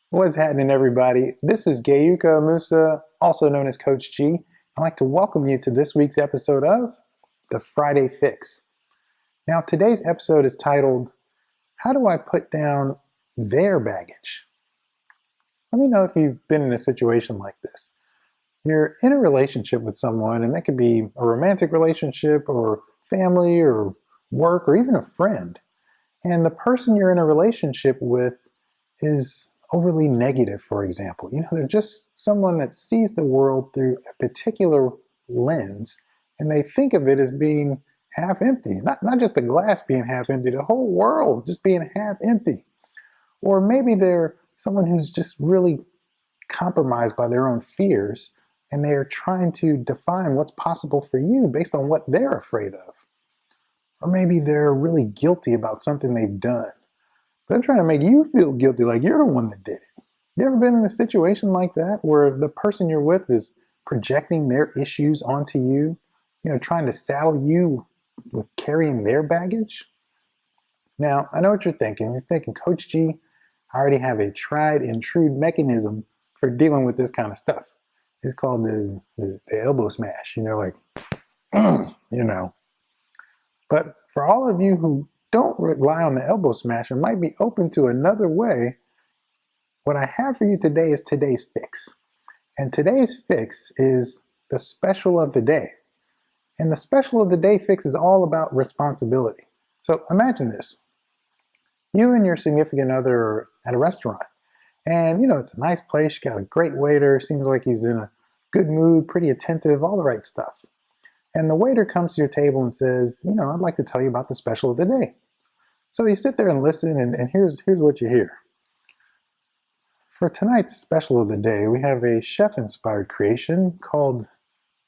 What's happening, everybody? This is Gayuka Musa, also known as Coach G. I'd like to welcome you to this week's episode of The Friday Fix. Now, today's episode is titled, How Do I Put Down Their Baggage? Let me know if you've been in a situation like this. You're in a relationship with someone, and that could be a romantic relationship or family or work or even a friend. And the person you're in a relationship with is overly negative, for example. They're just someone that sees the world through a particular lens, and they think of it as being half empty. Not just the glass being half empty, the whole world just being half empty. Or maybe they're someone who's just really compromised by their own fears, and they are trying to define what's possible for you based on what they're afraid of. Or maybe they're really guilty about something they've done. They're trying to make you feel guilty, like you're the one that did it. You ever been in a situation like that where the person you're with is projecting their issues onto you, trying to saddle you with carrying their baggage? Now, I know what you're thinking. You're thinking, Coach G, I already have a tried and true mechanism for dealing with this kind of stuff. It's called the elbow smash, But for all of you who don't rely on the elbow smash and might be open to another way, what I have for you today is today's fix. And today's fix is the special of the day. And the special of the day fix is all about responsibility. So imagine this. You and your significant other are at a restaurant. And, it's a nice place. You got a great waiter. Seems like he's in a good mood, pretty attentive, all the right stuff. And the waiter comes to your table and says, I'd like to tell you about the special of the day. So you sit there and listen, and here's what you hear. For tonight's special of the day, we have a chef-inspired creation called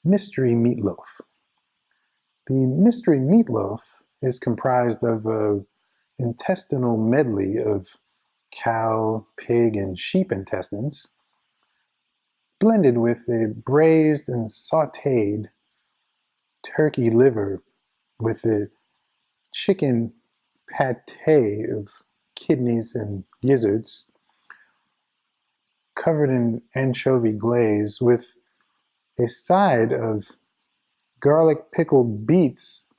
Mystery Meatloaf. The Mystery Meatloaf is comprised of an intestinal medley of cow, pig, and sheep intestines, blended with a braised and sautéed turkey liver with a chicken pate of kidneys and gizzards, covered in anchovy glaze with a side of garlic pickled beets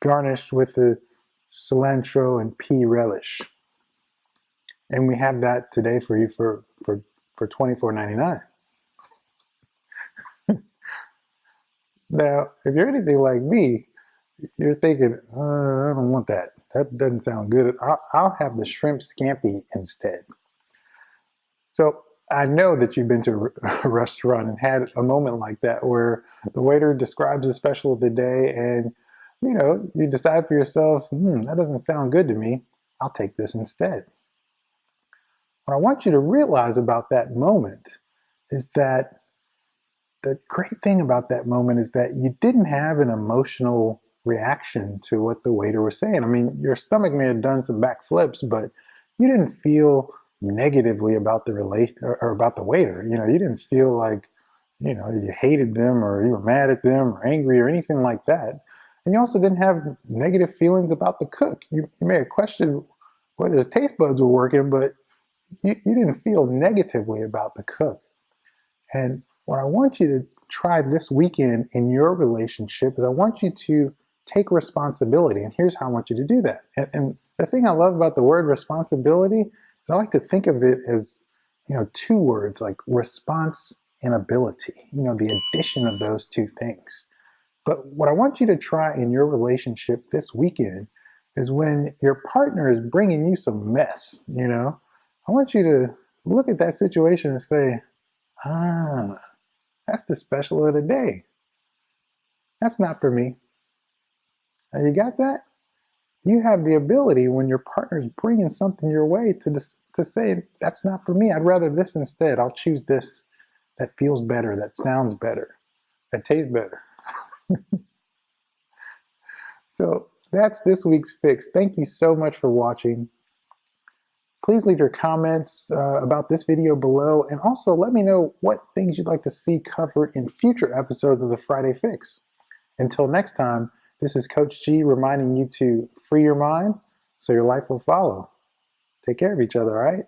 garnished with the cilantro and pea relish. And we have that today for you for $24.99. Now, if you're anything like me, you're thinking, I don't want that. That doesn't sound good. I'll have the shrimp scampi instead. So I know that you've been to a restaurant and had a moment like that where the waiter describes the special of the day and, you decide for yourself, that doesn't sound good to me. I'll take this instead. What I want you to realize about that moment is that the great thing about that moment is that you didn't have an emotional reaction to what the waiter was saying. I mean, your stomach may have done some backflips, but you didn't feel negatively about the or about the waiter. You didn't feel like, you hated them or you were mad at them or angry or anything like that. And you also didn't have negative feelings about the cook. You may have questioned whether his taste buds were working, but you didn't feel negatively about the cook. And what I want you to try this weekend in your relationship is I want you to take responsibility. And here's how I want you to do that. And the thing I love about the word responsibility is I like to think of it as, two words like response and ability, the addition of those two things. But what I want you to try in your relationship this weekend is when your partner is bringing you some mess, I want you to look at that situation and say, that's the special of the day. That's not for me. Now, you got that? You have the ability when your partner's bringing something your way to say, that's not for me. I'd rather this instead. I'll choose this. That feels better. That sounds better. That tastes better. So that's this week's fix. Thank you so much for watching. Please leave your comments about this video below, and also let me know what things you'd like to see covered in future episodes of the Friday Fix. Until next time, this is Coach G reminding you to free your mind so your life will follow. Take care of each other, all right?